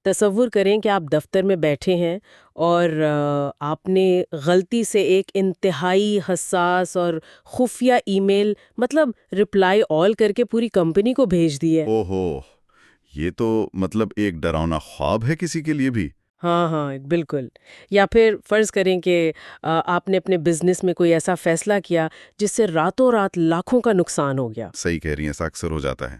تصور کریں کہ آپ دفتر میں بیٹھے ہیں اور آپ نے غلطی سے ایک انتہائی حساس اور خفیہ ای میل مطلب رپلائی آل کر کے پوری کمپنی کو بھیج دی ہے۔ او ہو، یہ تو مطلب ایک ڈراؤنا خواب ہے کسی کے لیے بھی۔ ہاں ہاں بالکل۔ یا پھر فرض کریں کہ آپ نے اپنے بزنس میں کوئی ایسا فیصلہ کیا جس سے راتوں رات لاکھوں کا نقصان ہو گیا۔ صحیح کہہ رہی ہیں، ایسا اکثر ہو جاتا ہے۔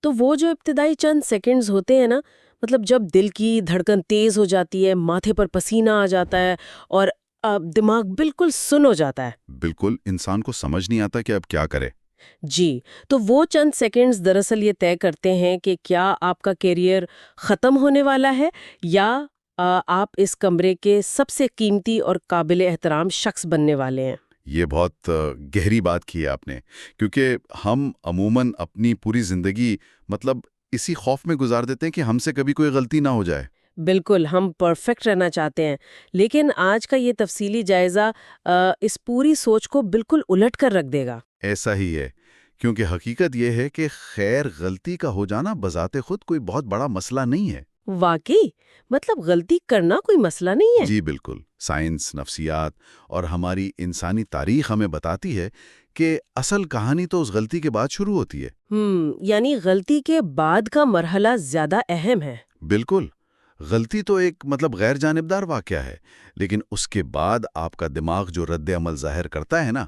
تو وہ جو ابتدائی چند سیکنڈز ہوتے ہیں نا، مطلب جب دل کی دھڑکن تیز ہو جاتی ہے، ماتھے پر پسینہ آ جاتا ہے اور دماغ بالکل سن ہو جاتا ہے۔ بالکل، انسان کو سمجھ نہیں آتا کہ اب کیا کرے۔ جی، تو وہ چند سیکنڈز دراصل یہ طے کرتے ہیں کہ کیا آپ کا کیریئر ختم ہونے والا ہے یا آپ اس کمرے کے سب سے قیمتی اور قابل احترام شخص بننے والے ہیں۔ یہ بہت گہری بات کی ہے آپ نے، کیونکہ ہم عموماً اپنی پوری زندگی مطلب اسی خوف میں گزار دیتے ہیں کہ ہم سے کبھی کوئی غلطی نہ ہو جائے۔ بالکل، ہم پرفیکٹ رہنا چاہتے ہیں، لیکن آج کا یہ تفصیلی جائزہ اس پوری سوچ کو بالکل الٹ کر رکھ دے گا۔ ایسا ہی ہے، کیونکہ حقیقت یہ ہے کہ خیر غلطی کا ہو جانا بذات خود کوئی بہت بڑا مسئلہ نہیں ہے۔ واقعی؟ مطلب غلطی کرنا کوئی مسئلہ نہیں ہے؟ جی بالکل، سائنس، نفسیات اور ہماری انسانی تاریخ ہمیں بتاتی ہے کہ اصل کہانی تو اس غلطی کے بعد شروع ہوتی ہے۔ یعنی غلطی کے بعد کا مرحلہ زیادہ اہم ہے۔ بالکل، غلطی تو ایک مطلب غیر جانبدار واقعہ ہے، لیکن اس کے بعد آپ کا دماغ جو رد عمل ظاہر کرتا ہے نا،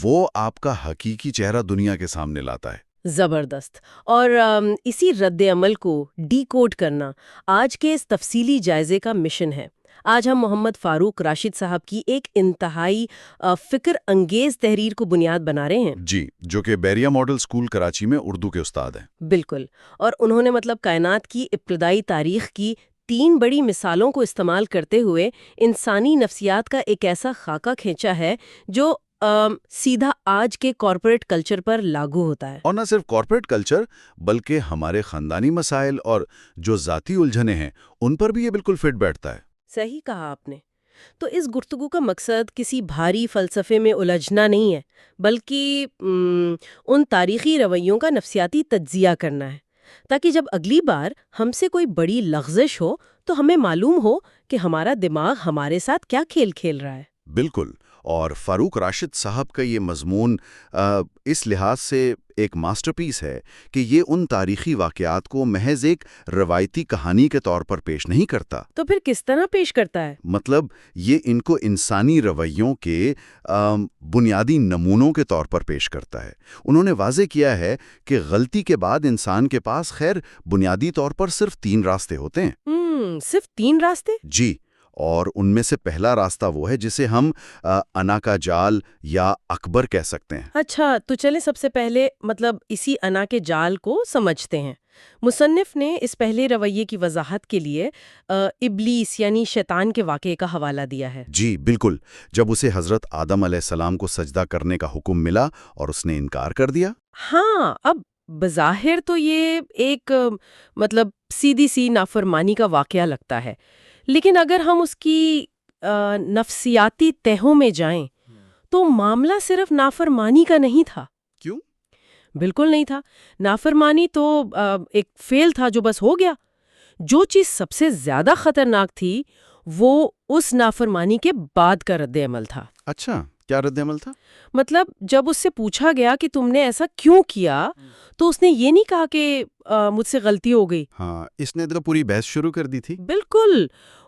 وہ آپ کا حقیقی چہرہ دنیا کے سامنے لاتا ہے۔ زبردست۔ اور اسی رد عمل کو ڈی کوڈ کرنا آج کے اس تفصیلی جائزے کا مشن ہے۔ آج ہم محمد فاروق راشد صاحب کی ایک انتہائی فکر انگیز تحریر کو بنیاد بنا رہے ہیں۔ جی، جو کہ بیریا ماڈل اسکول کراچی میں اردو کے استاد ہیں۔ بالکل، اور انہوں نے مطلب کائنات کی ابتدائی تاریخ کی 3 بڑی مثالوں کو استعمال کرتے ہوئے انسانی نفسیات کا ایک ایسا خاکہ کھینچا ہے جو سیدھا آج کے کارپوریٹ کلچر پر لاگو ہوتا ہے۔ اور نہ صرف کارپوریٹ کلچر، بلکہ ہمارے خاندانی مسائل اور جو ذاتی الجھنیں ہیں ان پر بھی یہ بالکل فٹ بیٹھتا ہے۔ صحیح کہا آپ نے۔ تو اس گفتگو کا مقصد کسی بھاری فلسفے میں الجھنا نہیں ہے، بلکہ ان تاریخی رویوں کا نفسیاتی تجزیہ کرنا ہے، تاکہ جب اگلی بار ہم سے کوئی بڑی لغزش ہو تو ہمیں معلوم ہو کہ ہمارا دماغ ہمارے ساتھ کیا کھیل کھیل رہا ہے۔ بالکل، اور فاروق راشد صاحب کا یہ مضمون اس لحاظ سے ایک ماسٹر پیس ہے کہ یہ ان تاریخی واقعات کو محض ایک روایتی کہانی کے طور پر پیش نہیں کرتا۔ تو پھر کس طرح پیش کرتا ہے؟ مطلب یہ ان کو انسانی رویوں کے بنیادی نمونوں کے طور پر پیش کرتا ہے۔ انہوں نے واضح کیا ہے کہ غلطی کے بعد انسان کے پاس خیر بنیادی طور پر صرف 3 راستے ہوتے ہیں۔ صرف 3 راستے؟ جی، اور ان میں سے پہلا راستہ وہ ہے جسے ہم انا کا جال یا اکبر کہہ سکتے ہیں۔ اچھا، تو چلیں سب سے پہلے مطلب اسی انا کے جال کو سمجھتے ہیں۔ مصنف نے اس پہلے رویے کی وضاحت کے لیے ابلیس یعنی شیطان کے واقعے کا حوالہ دیا ہے۔ جی بالکل، جب اسے حضرت آدم علیہ السلام کو سجدہ کرنے کا حکم ملا اور اس نے انکار کر دیا۔ ہاں، اب بظاہر تو یہ ایک مطلب سیدھی سی نافرمانی کا واقعہ لگتا ہے، لیکن اگر ہم اس کی نفسیاتی تہوں میں جائیں تو معاملہ صرف نافرمانی کا نہیں تھا۔ کیوں؟ بالکل نہیں تھا۔ نافرمانی تو ایک فعل تھا جو بس ہو گیا۔ جو چیز سب سے زیادہ خطرناک تھی وہ اس نافرمانی کے بعد کا رد عمل تھا۔ اچھا، کیا رد عمل تھا؟ مطلب جب اس سے پوچھا گیا کہ تم نے ایسا کیوں کیا تو اس نے یہ نہیں کہا کہ مجھ سے غلطی ہو گئی۔ ہاں، اس نے تو پوری بحث شروع کر دی تھی۔ بالکل،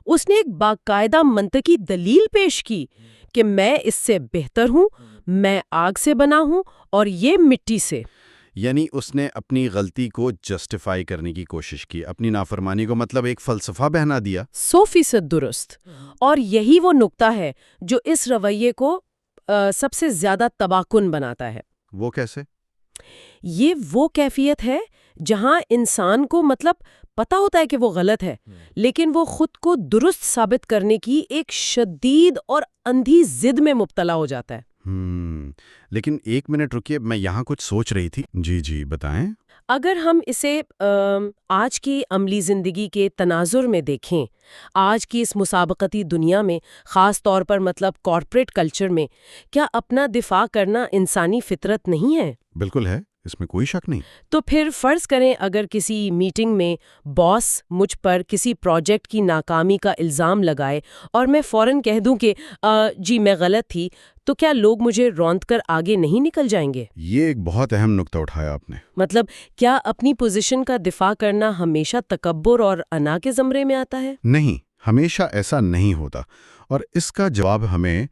اس نے ایک باقاعدہ منطقی دلیل پیش کی کہ میں اس سے بہتر ہوں، میں آگ سے بنا ہوں اور یہ مٹی سے۔ یعنی اس نے اپنی غلطی کو جسٹیفائی کرنے کی کوشش کی، اپنی نافرمانی کو مطلب ایک فلسفہ بہنا دیا۔ 100% درست۔ اور یہی وہ نقطہ ہے جو اس رویے کو سب سے زیادہ تباہ کن بناتا ہے۔ وہ کیسے؟ یہ وہ کیفیت ہے جہاں انسان کو مطلب پتہ ہوتا ہے کہ وہ غلط ہے، لیکن وہ خود کو درست ثابت کرنے کی ایک شدید اور اندھی ضد میں مبتلا ہو جاتا ہے۔ لیکن ایک منٹ رکیے، میں یہاں کچھ سوچ رہی تھی۔ جی بتائیں۔ اگر ہم اسے آج کی عملی زندگی کے تناظر میں دیکھیں، آج کی اس مسابقتی دنیا میں، خاص طور پر مطلب کارپوریٹ کلچر میں، کیا اپنا دفاع کرنا انسانی فطرت نہیں ہے؟ بالکل ہے، اس میں کوئی شک نہیں۔ تو پھر فرض کریں اگر کسی میٹنگ میں باس مجھ پر کسی پروجیکٹ کی ناکامی کا الزام لگائے اور میں فوراً کہہ دوں کہ جی میں غلط تھی، تو کیا لوگ مجھے روند کر آگے نہیں نکل جائیں گے؟ یہ ایک بہت اہم نقطہ اٹھایا آپ نے۔ مطلب کیا اپنی پوزیشن کا دفاع کرنا ہمیشہ تکبر اور انا کے زمرے میں آتا ہے؟ نہیں، ہمیشہ ایسا نہیں ہوتا، اور اس کا جواب ہمیں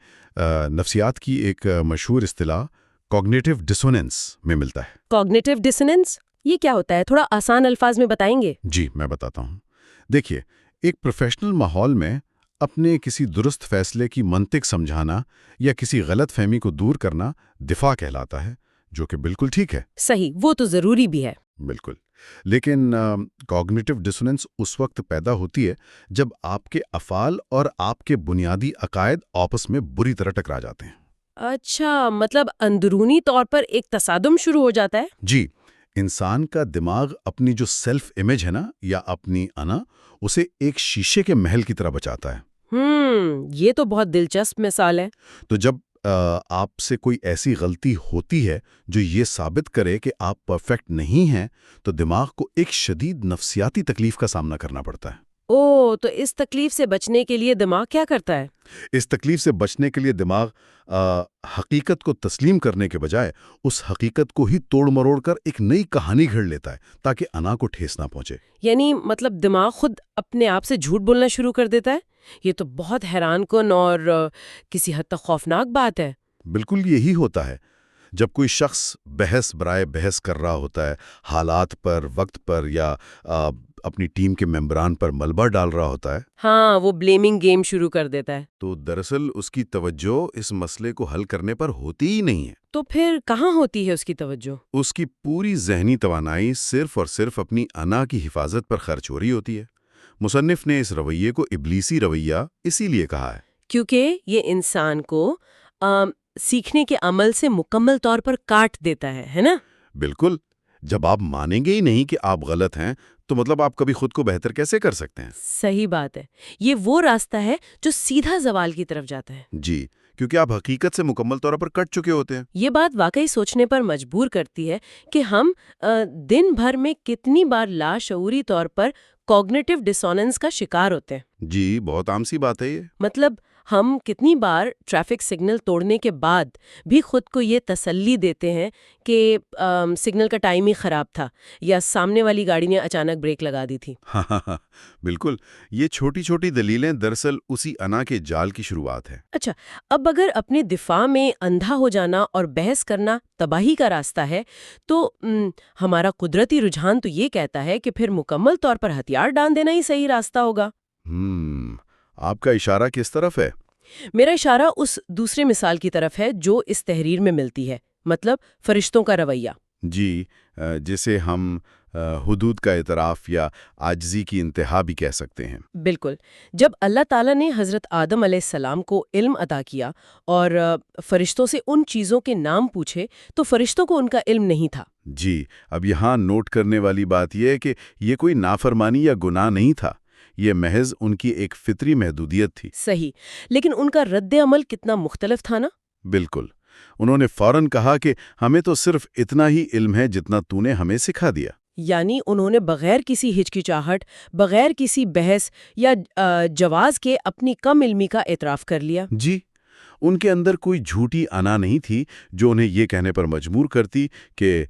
نفسیات کی ایک مشہور اصطلاح کوگنیٹو ڈسوننس میں ملتا ہے۔ کوگنیٹو ڈسوننس یہ کیا ہوتا ہے؟ تھوڑا آسان الفاظ میں بتائیں گے؟ جی میں بتاتا ہوں۔ دیکھیے، ایک پروفیشنل ماحول میں اپنے کسی درست فیصلے کی منطق سمجھانا یا کسی غلط فہمی کو دور کرنا دفاع کہلاتا ہے، جو کہ بالکل ٹھیک ہے۔ صحیح، وہ تو ضروری بھی ہے۔ بالکل، لیکن کوگنیٹو ڈسوننس اس وقت پیدا ہوتی ہے جب آپ کے افعال اور آپ کے بنیادی عقائد آپس میں بری طرح ٹکرا جاتے ہیں۔ اچھا، مطلب اندرونی طور پر ایک تصادم شروع ہو جاتا ہے؟ جی، انسان کا دماغ اپنی جو سیلف امیج ہے نا، یا اپنی انا، اسے ایک شیشے کے محل کی طرح بچاتا ہے۔ یہ تو بہت دلچسپ مثال ہے۔ تو جب آپ سے کوئی ایسی غلطی ہوتی ہے جو یہ ثابت کرے کہ آپ پرفیکٹ نہیں ہیں، تو دماغ کو ایک شدید نفسیاتی تکلیف کا سامنا کرنا پڑتا ہے۔ تو اس تکلیف سے بچنے کے لیے دماغ کیا کرتا ہے؟ اس تکلیف سے بچنے کے لیے دماغ حقیقت کو تسلیم کرنے کے بجائے اس حقیقت کو ہی توڑ مروڑ کر ایک نئی کہانی گھڑ لیتا ہے تاکہ انا کو ٹھیس نہ پہنچے۔ یعنی مطلب دماغ خود اپنے آپ سے جھوٹ بولنا شروع کر دیتا ہے؟ یہ تو بہت حیران کن اور کسی حد تک خوفناک بات ہے۔ بالکل یہی ہوتا ہے جب کوئی شخص بحث برائے بحث کر رہا ہوتا ہے، حالات پر، وقت پر، یا اپنی ٹیم کے ممبران پر ملبہ ڈال رہا ہوتا ہے۔ ہاں، وہ بلیمنگ گیم شروع کر دیتا ہے۔ تو دراصل اس کی توجہ اس مسئلے کو حل کرنے پر ہوتی ہی نہیں ہے۔ تو پھر کہاں ہوتی ہے اس کی توجہ؟ اس کی پوری ذہنی توانائی صرف اور صرف اپنی انا کی حفاظت پر خرچ ہو رہی ہوتی ہے۔ مصنف نے اس رویے کو ابلیسی رویہ اسی لیے کہا ہے کیونکہ یہ انسان کو سیکھنے کے عمل سے مکمل طور پر کاٹ دیتا ہے نا؟ بالکل، جب آپ مانیں گے ہی نہیں کہ آپ غلط ہیں تو مطلب آپ کبھی خود کو بہتر کیسے کر سکتے ہیں؟ صحیح بات ہے، یہ وہ راستہ ہے جو سیدھا زوال کی طرف جاتا ہے۔ جی، کیونکہ آپ حقیقت سے مکمل طور پر کٹ چکے ہوتے ہیں۔ یہ بات واقعی سوچنے پر مجبور کرتی ہے کہ ہم دن بھر میں کتنی بار لاشعوری طور پر کوگنیٹو ڈسوننس کا شکار ہوتے ہیں۔ جی، بہت عام سی بات ہے یہ۔ مطلب ہم کتنی بار ٹریفک سگنل توڑنے کے بعد بھی خود کو یہ تسلی دیتے ہیں کہ سگنل کا ٹائم ہی خراب تھا یا سامنے والی گاڑی نے اچانک بریک لگا دی تھی۔ ہاں، بالکل، یہ چھوٹی چھوٹی دلیلیں دراصل اسی انا کے جال کی شروعات ہے۔ اچھا، اب اگر اپنے دفاع میں اندھا ہو جانا اور بحث کرنا تباہی کا راستہ ہے تو ہمارا قدرتی رجحان تو یہ کہتا ہے کہ پھر مکمل طور پر ہتھیار ڈال دینا ہی صحیح راستہ ہوگا۔ آپ کا اشارہ کس طرف ہے؟ میرا اشارہ اس دوسری مثال کی طرف ہے جو اس تحریر میں ملتی ہے، مطلب فرشتوں کا رویہ۔ جی، جسے ہم حدود کا اعتراف یا عاجزی کی انتہا بھی کہہ سکتے ہیں۔ بالکل، جب اللہ تعالیٰ نے حضرت آدم علیہ السلام کو علم عطا کیا اور فرشتوں سے ان چیزوں کے نام پوچھے تو فرشتوں کو ان کا علم نہیں تھا۔ جی، اب یہاں نوٹ کرنے والی بات یہ ہے کہ یہ کوئی نافرمانی یا گناہ نہیں تھا، یہ محض ان کی ایک فطری محدودیت تھی۔ صحیح، لیکن ان کا رد عمل کتنا مختلف تھا نا؟ بالکل، انہوں نے فوراً کہا کہ ہمیں تو صرف اتنا ہی علم ہے جتنا تو نے ہمیں سکھا دیا۔ یعنی انہوں نے بغیر کسی ہچکچاہٹ، بغیر کسی بحث یا جواز کے اپنی کم علمی کا اعتراف کر لیا۔ جی، ان کے اندر کوئی جھوٹی انا نہیں تھی جو انہیں یہ کہنے پر مجبور کرتی کہ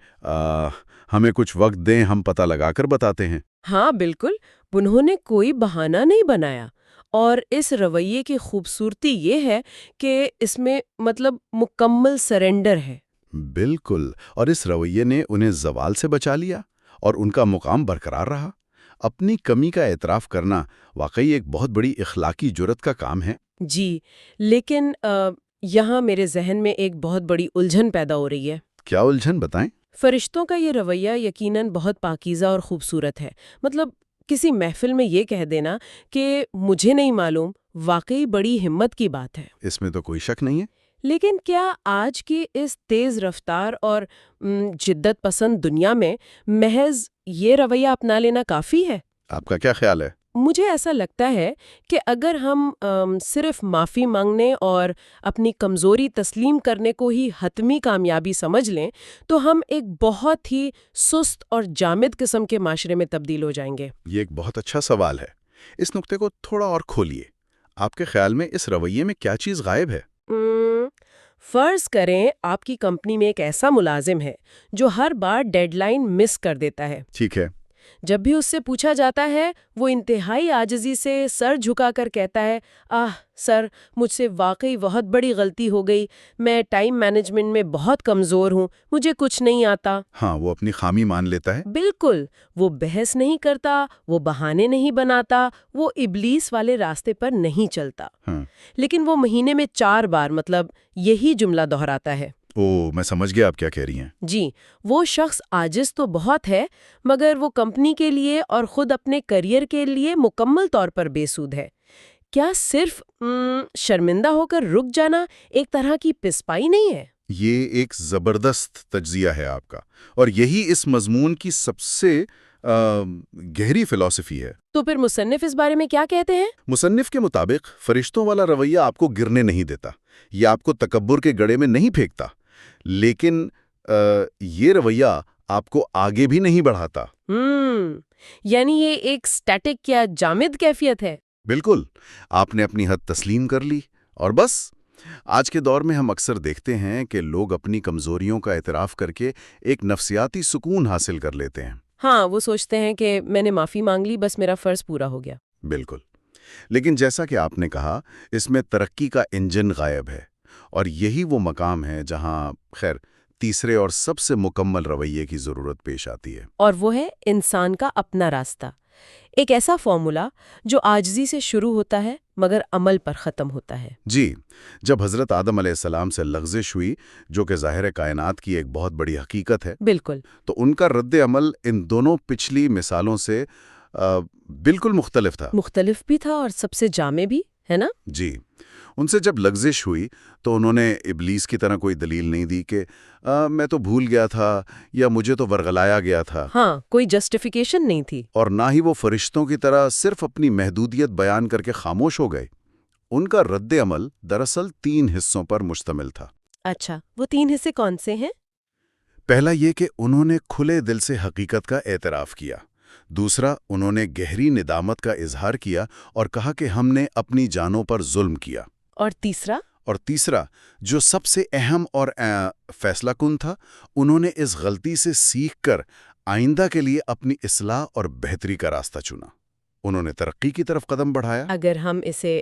ہمیں کچھ وقت دیں، ہم پتہ لگا کر بتاتے ہیں۔ ہاں بالکل، انہوں نے کوئی بہانہ نہیں بنایا، اور اس رویے کی خوبصورتی یہ ہے کہ اس میں مطلب مکمل سرنڈر ہے۔ بالکل، اور اس رویے نے انہیں زوال سے بچا لیا اور ان کا مقام برقرار رہا۔ اپنی کمی کا اعتراف کرنا واقعی ایک بہت بڑی اخلاقی جرات کا کام ہے۔ جی، لیکن یہاں میرے ذہن میں ایک بہت بڑی الجھن پیدا ہو رہی ہے۔ کیا الجھن؟ بتائیں۔ فرشتوں کا یہ رویہ یقیناً بہت پاکیزہ اور خوبصورت ہے، مطلب کسی محفل میں یہ کہہ دینا کہ مجھے نہیں معلوم واقعی بڑی ہمت کی بات ہے۔ اس میں تو کوئی شک نہیں ہے۔ لیکن کیا آج کی اس تیز رفتار اور جدت پسند دنیا میں محض یہ رویہ اپنا لینا کافی ہے؟ آپ کا کیا خیال ہے؟ مجھے ایسا لگتا ہے کہ اگر ہم صرف معافی مانگنے اور اپنی کمزوری تسلیم کرنے کو ہی حتمی کامیابی سمجھ لیں تو ہم ایک بہت ہی سست اور جامد قسم کے معاشرے میں تبدیل ہو جائیں گے۔ یہ ایک بہت اچھا سوال ہے۔ اس نقطے کو تھوڑا اور کھولیے۔ آپ کے خیال میں اس رویے میں کیا چیز غائب ہے؟ فرض کریں آپ کی کمپنی میں ایک ایسا ملازم ہے جو ہر بار ڈیڈ لائن مس کر دیتا ہے۔ ٹھیک ہے۔ جب بھی اس سے پوچھا جاتا ہے وہ انتہائی عاجزی سے سر جھکا کر کہتا ہے سر مجھ سے واقعی بہت بڑی غلطی ہو گئی، میں ٹائم مینجمنٹ میں بہت کمزور ہوں، مجھے کچھ نہیں آتا۔ ہاں، وہ اپنی خامی مان لیتا ہے۔ بالکل، وہ بحث نہیں کرتا، وہ بہانے نہیں بناتا، وہ ابلیس والے راستے پر نہیں چلتا۔ لیکن وہ مہینے میں 4 بار یہی جملہ دہراتا ہے۔ میں سمجھ گیا آپ کیا کہہ رہی ہیں۔ جی، وہ شخص عاجز تو بہت ہے مگر وہ کمپنی کے لیے اور خود اپنے کیریئر کے لیے مکمل طور پر بے سود ہے۔ کیا صرف شرمندہ ہو کر رک جانا ایک طرح کی پسپائی نہیں ہے؟ یہ ایک زبردست تجزیہ ہے آپ کا، اور یہی اس مضمون کی سب سے گہری فلسفی ہے۔ تو پھر مصنف اس بارے میں کیا کہتے ہیں؟ مصنف کے مطابق فرشتوں والا رویہ آپ کو گرنے نہیں دیتا، یہ آپ کو تکبر کے گڑھے میں نہیں پھینکتا، لیکن یہ رویہ آپ کو آگے بھی نہیں بڑھاتا۔ یعنی یہ ایک سٹیٹک یا جامد کیفیت ہے؟ بالکل، آپ نے اپنی حد تسلیم کر لی اور بس۔ آج کے دور میں ہم اکثر دیکھتے ہیں کہ لوگ اپنی کمزوریوں کا اعتراف کر کے ایک نفسیاتی سکون حاصل کر لیتے ہیں۔ ہاں، وہ سوچتے ہیں کہ میں نے معافی مانگ لی، بس میرا فرض پورا ہو گیا۔ بالکل، لیکن جیسا کہ آپ نے کہا، اس میں ترقی کا انجن غائب ہے، اور یہی وہ مقام ہے جہاں تیسرے اور سب سے مکمل رویے کی ضرورت پیش آتی ہے، اور وہ ہے انسان کا اپنا راستہ، ایک ایسا فارمولا جو عاجزی سے شروع ہوتا ہے مگر عمل پر ختم ہوتا ہے۔ جی، جب حضرت آدم علیہ السلام سے لغزش ہوئی، جو کہ ظاہر کائنات کی ایک بہت بڑی حقیقت ہے، بالکل، تو ان کا رد عمل ان دونوں پچھلی مثالوں سے بالکل مختلف تھا۔ مختلف بھی تھا اور سب سے جامع بھی، ہے نا؟ جی، ان سے جب لغزش ہوئی تو انہوں نے ابلیس کی طرح کوئی دلیل نہیں دی کہ میں تو بھول گیا تھا یا مجھے تو ورغلایا گیا تھا۔ ہاں، کوئی جسٹیفیکیشن نہیں تھی۔ اور نہ ہی وہ فرشتوں کی طرح صرف اپنی محدودیت بیان کر کے خاموش ہو گئے۔ ان کا رد عمل دراصل 3 حصوں پر مشتمل تھا۔ اچھا، وہ 3 حصے کون سے ہیں؟ پہلا یہ کہ انہوں نے کھلے دل سے حقیقت کا اعتراف کیا۔ دوسرا، انہوں نے گہری ندامت کا اظہار کیا اور کہا کہ ہم نے اپنی جانوں پر ظلم کیا۔ اور تیسرا، جو سب سے اہم اور فیصلہ کن تھا، انہوں نے اس غلطی سے سیکھ کر آئندہ کے لیے اپنی اصلاح اور بہتری کا راستہ چنا۔ انہوں نے ترقی کی طرف قدم بڑھایا۔ اگر ہم اسے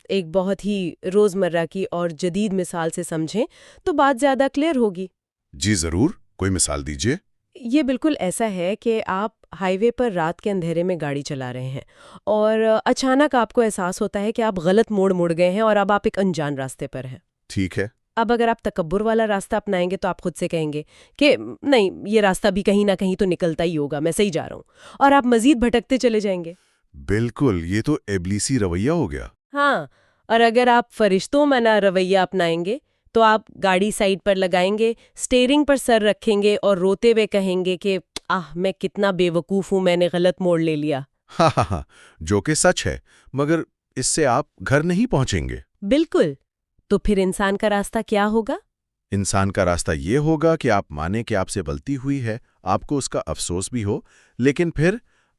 ایک بہت ہی روزمرہ کی اور جدید مثال سے سمجھیں تو بات زیادہ کلیئر ہوگی۔ جی ضرور، کوئی مثال دیجیے۔ یہ بالکل ایسا ہے کہ آپ ہائی وے پر رات کے اندھیرے میں گاڑی چلا رہے ہیں اور اچانک آپ کو احساس ہوتا ہے کہ آپ غلط موڑ گئے ہیں اور اب آپ ایک انجان راستے پر ہیں۔ ٹھیک ہے۔ اب اگر آپ تکبر والا راستہ اپنائیں گے تو آپ خود سے کہیں گے کہ نہیں، یہ راستہ بھی کہیں نہ کہیں تو نکلتا ہی ہوگا، میں صحیح جا رہا ہوں، اور آپ مزید بھٹکتے چلے جائیں گے۔ بالکل، یہ تو ابلیسی رویہ ہو گیا۔ ہاں، اور اگر آپ فرشتوں منا رویہ اپنائیں گے تو آپ گاڑی سائیڈ پر لگائیں گے، اسٹیئرنگ پر سر رکھیں گے اور روتے ہوئے کہیں گے کہ میں کتنا بے وقوف ہوں، میں نے غلط موڑ لے لیا۔ ہاں، جو کہ سچ ہے، مگر اس سے آپ گھر نہیں پہنچیں گے۔ بالکل، تو پھر انسان کا راستہ کیا ہوگا؟ انسان کا راستہ یہ ہوگا کہ آپ مانیں کہ آپ سے غلطی ہوئی ہے، آپ کو اس کا افسوس بھی ہو، لیکن پھر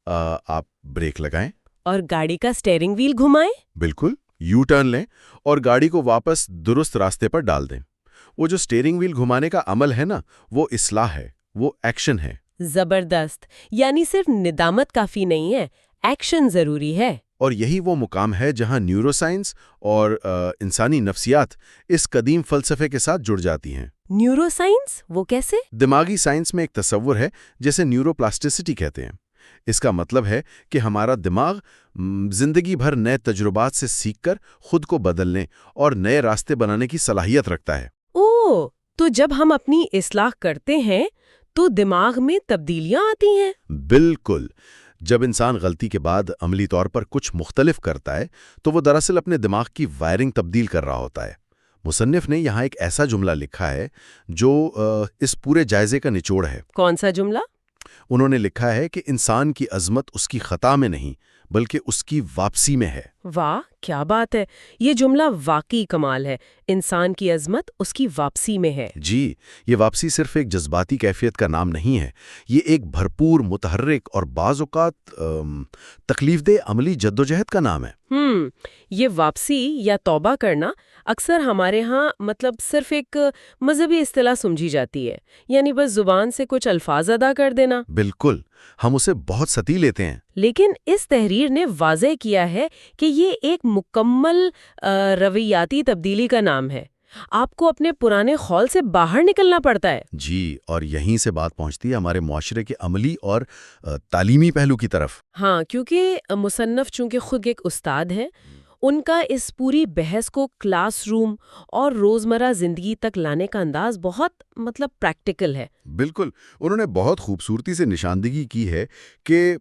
آپ بریک لگائیں اور گاڑی کا اسٹیئرنگ وہیل گھمائیں۔ بالکل، یو ٹرن لیں اور گاڑی کو واپس درست راستے پر ڈال دیں۔ وہ جو اسٹیئرنگ وہیل گھمانے کا عمل ہے نا، وہ اصلاح ہے، وہ ایکشن ہے۔ زبردست، یعنی صرف ندامت کافی نہیں ہے، ایکشن ضروری ہے۔ اور یہی وہ مقام ہے جہاں نیورو سائنس اور انسانی نفسیات اس قدیم فلسفے کے ساتھ جڑ جاتی ہیں۔ نیورو سائنس، وہ کیسے؟ دماغی سائنس میں ایک تصور ہے جسے نیورو پلاسٹیسٹی کہتے ہیں۔ اس کا مطلب ہے کہ ہمارا دماغ زندگی بھر نئے تجربات سے سیکھ کر خود کو بدلنے اور نئے راستے بنانے کی صلاحیت رکھتا ہے۔ تو جب ہم اپنی اصلاح کرتے ہیں تو دماغ میں تبدیلیاں آتی ہیں؟ بالکل، جب انسان غلطی کے بعد عملی طور پر کچھ مختلف کرتا ہے تو وہ دراصل اپنے دماغ کی وائرنگ تبدیل کر رہا ہوتا ہے۔ مصنف نے یہاں ایک ایسا جملہ لکھا ہے جو اس پورے جائزے کا نچوڑ ہے۔ کون سا جملہ؟ انہوں نے لکھا ہے کہ انسان کی عظمت اس کی خطا میں نہیں بلکہ اس کی واپسی میں ہے۔ واہ کیا بات ہے، یہ جملہ واقعی کمال ہے، انسان کی عظمت اس کی واپسی میں ہے۔ جی، یہ واپسی صرف ایک جذباتی کیفیت کا نام نہیں ہے، یہ ایک بھرپور، متحرک اور بعض اوقات تکلیف دہ عملی جدوجہد کا نام ہے۔ یہ واپسی یا توبہ کرنا اکثر ہمارے ہاں صرف ایک مذہبی اصطلاح سمجھی جاتی ہے، یعنی بس زبان سے کچھ الفاظ ادا کر دینا۔ بالکل، ہم اسے بہت سطحی لیتے ہیں۔ لیکن اس تحریر نے واضح کیا ہے کہ یہ ایک مکمل رویاتی تبدیلی کا نام ہے، آپ کو اپنے پرانے خول سے باہر نکلنا پڑتا ہے۔ جی، اور یہیں سے بات پہنچتی ہے ہمارے معاشرے کے عملی اور تعلیمی پہلو کی طرف۔ ہاں، کیونکہ مصنف چونکہ خود ایک استاد ہیں، ان کا اس پوری بحث کو کلاس روم اور روزمرہ زندگی تک لانے کا انداز بہت پریکٹیکل ہے۔ بالکل، انہوں نے بہت خوبصورتی سے نشاندہی کی ہے کہ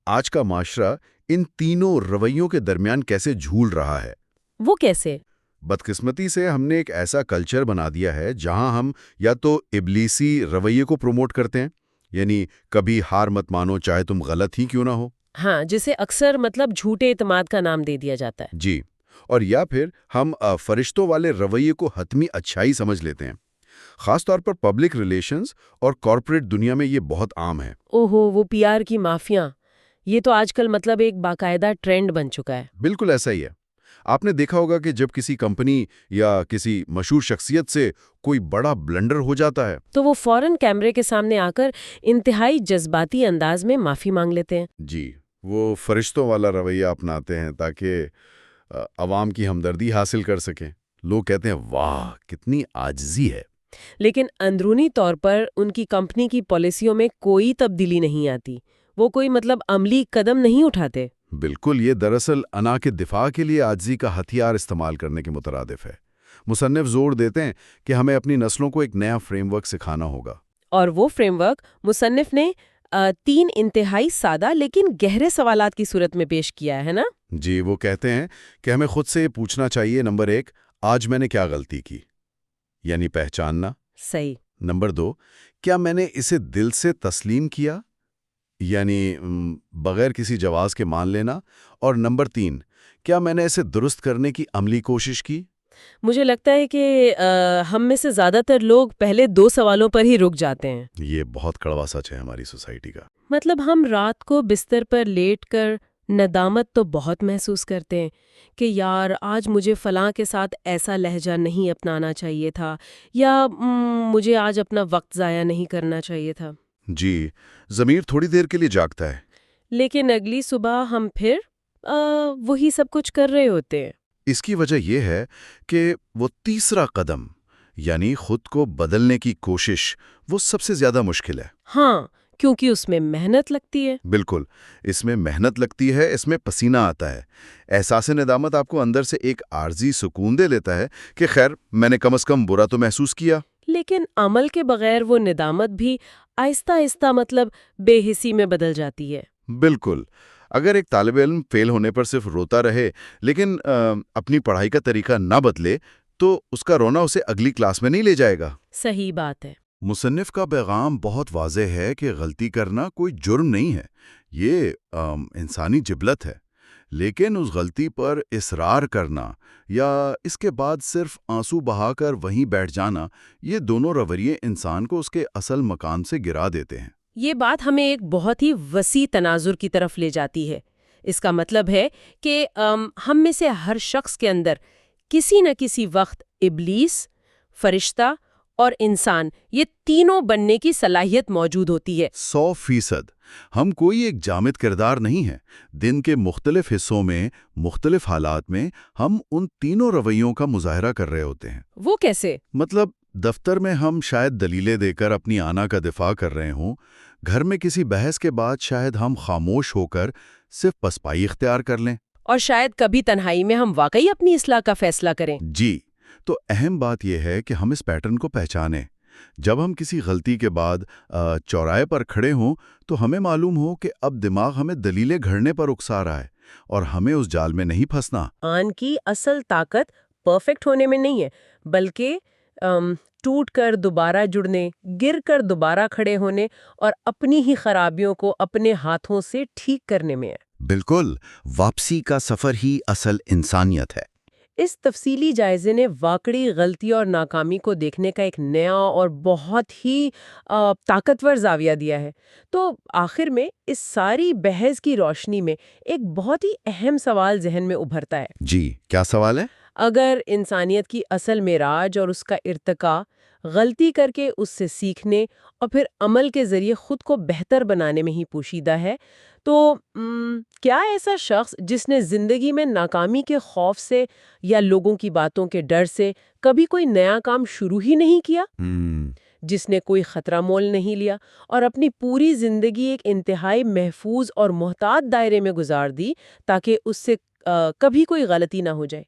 آج کا معاشرہ ان تینوں رویوں کے درمیان کیسے جھول رہا ہے۔ وہ کیسے؟ بدقسمتی سے ہم نے ایک ایسا کلچر بنا دیا ہے جہاں ہم یا تو ابلیسی رویے کو پروموٹ کرتے ہیں، یعنی کبھی ہار مت مانو چاہے تم غلط ہی کیوں نہ ہو۔ ہاں، جسے اکثر جھوٹے اعتماد کا نام دے دیا جاتا ہے۔ جی، اور یا پھر ہم فرشتوں والے رویے کو حتمی اچھائی سمجھ لیتے ہیں۔ خاص طور پر پبلک ریلیشنز اور کارپوریٹ دنیا میں یہ بہت عام ہے۔ اوہو، وہ پی آر کی مافیا، یہ تو آج کل ایک باقاعدہ ٹرینڈ بن چکا ہے۔ بالکل ایسا ہی ہے۔ آپ نے دیکھا ہوگا کہ جب کسی کمپنی یا کسی مشہور شخصیت سے کوئی بڑا بلنڈر ہو جاتا ہے تو وہ فوراً کیمرے کے سامنے آ کر انتہائی جذباتی انداز میں معافی مانگ لیتے ہیں۔ جی، وہ فرشتوں والا رویہ اپناتے ہیں تاکہ عوام کی ہمدردی حاصل کر سکیں۔ لوگ کہتے ہیں واہ کتنی عاجزی ہے۔ لیکن اندرونی طور پر ان کی کمپنی کی پالیسیوں میں کوئی تبدیلی نہیں آتی، وہ کوئی عملی قدم نہیں اٹھاتے۔ بالکل، یہ دراصل انا کے دفاع کے لیے عاجزی کا ہتھیار استعمال کرنے کے مترادف ہے۔ مصنف زور دیتے ہیں کہ ہمیں اپنی نسلوں کو ایک نیا فریم ورک سکھانا ہوگا۔ اور وہ فریم ورک مصنف نے 3 انتہائی سادہ لیکن گہرے سوالات کی صورت میں پیش کیا ہے نا؟ جی، وہ کہتے ہیں کہ ہمیں خود سے یہ پوچھنا چاہیے، نمبر 1، آج میں نے کیا غلطی کی، یعنی پہچاننا۔ صحیح۔ نمبر 2، کیا میں نے اسے دل سے تسلیم کیا، یعنی بغیر کسی جواز کے مان لینا۔ اور نمبر 3، کیا میں نے اسے درست کرنے کی عملی کوشش کی۔ مجھے لگتا ہے کہ ہم میں سے زیادہ تر لوگ پہلے 2 سوالوں پر ہی رک جاتے ہیں۔ یہ بہت کڑوا سچ ہے ہماری سوسائٹی کا۔ ہم رات کو بستر پر لیٹ کر ندامت تو بہت محسوس کرتے ہیں کہ یار آج مجھے فلاں کے ساتھ ایسا لہجہ نہیں اپنانا چاہیے تھا، یا مجھے آج اپنا وقت ضائع نہیں کرنا چاہیے تھا۔ جی، ضمیر تھوڑی دیر کے لیے جاگتا ہے، لیکن اگلی صبح ہم پھر وہی سب کچھ کر رہے ہوتے ہیں۔ اس کی وجہ یہ ہے کہ وہ تیسرا قدم، یعنی خود کو بدلنے کی کوشش، وہ سب سے زیادہ مشکل ہے۔ ہاں، کیونکہ اس میں محنت لگتی ہے۔ بالکل، اس میں محنت لگتی ہے، اس میں پسینہ آتا ہے۔ احساس ندامت آپ کو اندر سے ایک عارضی سکون دے لیتا ہے کہ خیر میں نے کم از کم برا تو محسوس کیا۔ لیکن عمل کے بغیر وہ ندامت بھی آہستہ آہستہ بے حسی میں بدل جاتی ہے۔ بالکل، اگر ایک طالب علم فیل ہونے پر صرف روتا رہے لیکن اپنی پڑھائی کا طریقہ نہ بدلے تو اس کا رونا اسے اگلی کلاس میں نہیں لے جائے گا۔ صحیح بات ہے۔ مصنف کا پیغام بہت واضح ہے کہ غلطی کرنا کوئی جرم نہیں ہے، یہ انسانی جبلت ہے، لیکن اس غلطی پر اصرار کرنا یا اس کے بعد صرف آنسو بہا کر وہیں بیٹھ جانا، یہ دونوں رویے انسان کو اس کے اصل مقام سے گرا دیتے ہیں۔ یہ بات ہمیں ایک بہت ہی وسیع تناظر کی طرف لے جاتی ہے۔ اس کا مطلب ہے کہ ہم میں سے ہر شخص کے اندر کسی نہ کسی وقت ابلیس، فرشتہ اور انسان، یہ تینوں بننے کی صلاحیت موجود ہوتی ہے۔ 100%۔ ہم کوئی ایک جامد کردار نہیں ہے۔ دن کے مختلف حصوں میں، مختلف حالات میں ہم ان تینوں رویوں کا مظاہرہ کر رہے ہوتے ہیں۔ وہ کیسے؟ دفتر میں ہم شاید دلیلیں دے کر اپنی آنا کا دفاع کر رہے ہوں، گھر میں کسی بحث کے بعد شاید ہم خاموش ہو کر صرف پسپائی اختیار کر لیں، اور شاید کبھی تنہائی میں ہم واقعی اپنی اصلاح کا فیصلہ کریں۔ جی، تو اہم بات یہ ہے کہ ہم اس پیٹرن کو پہچانیں۔ جب ہم کسی غلطی کے بعد چوراہے پر کھڑے ہوں تو ہمیں معلوم ہو کہ اب دماغ ہمیں دلیلیں گھڑنے پر اکسا رہا ہے اور ہمیں اس جال میں نہیں پھنسنا۔ آن کی اصل طاقت پرفیکٹ ہونے میں نہیں ہے، بلکہ ٹوٹ کر دوبارہ جڑنے، گر کر دوبارہ کھڑے ہونے اور اپنی ہی خرابیوں کو اپنے ہاتھوں سے ٹھیک کرنے میں ہے۔ بالکل، واپسی کا سفر ہی اصل انسانیت ہے۔ اس تفصیلی جائزے نے واقعی غلطی اور ناکامی کو دیکھنے کا ایک نیا اور بہت ہی طاقتور زاویہ دیا ہے۔ تو آخر میں اس ساری بحث کی روشنی میں ایک بہت ہی اہم سوال ذہن میں ابھرتا ہے۔ جی، کیا سوال ہے؟ اگر انسانیت کی اصل معراج اور اس کا ارتقاء غلطی کر کے اس سے سیکھنے اور پھر عمل کے ذریعے خود کو بہتر بنانے میں ہی پوشیدہ ہے، تو کیا ایسا شخص جس نے زندگی میں ناکامی کے خوف سے یا لوگوں کی باتوں کے ڈر سے کبھی کوئی نیا کام شروع ہی نہیں کیا، جس نے کوئی خطرہ مول نہیں لیا اور اپنی پوری زندگی ایک انتہائی محفوظ اور محتاط دائرے میں گزار دی تاکہ اس سے کبھی کوئی غلطی نہ ہو جائے،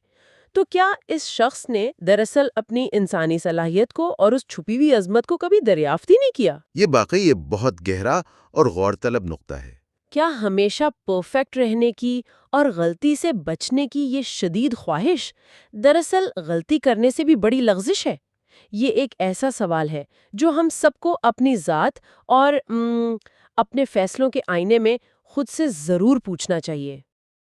تو کیا اس شخص نے دراصل اپنی انسانی صلاحیت کو اور اس چھپی ہوئی عظمت کو کبھی دریافت ہی نہیں کیا؟ یہ واقعی یہ بہت گہرا اور غور طلب نقطہ ہے۔ کیا ہمیشہ پرفیکٹ رہنے کی اور غلطی سے بچنے کی یہ شدید خواہش دراصل غلطی کرنے سے بھی بڑی لغزش ہے؟ یہ ایک ایسا سوال ہے جو ہم سب کو اپنی ذات اور اپنے فیصلوں کے آئینے میں خود سے ضرور پوچھنا چاہیے۔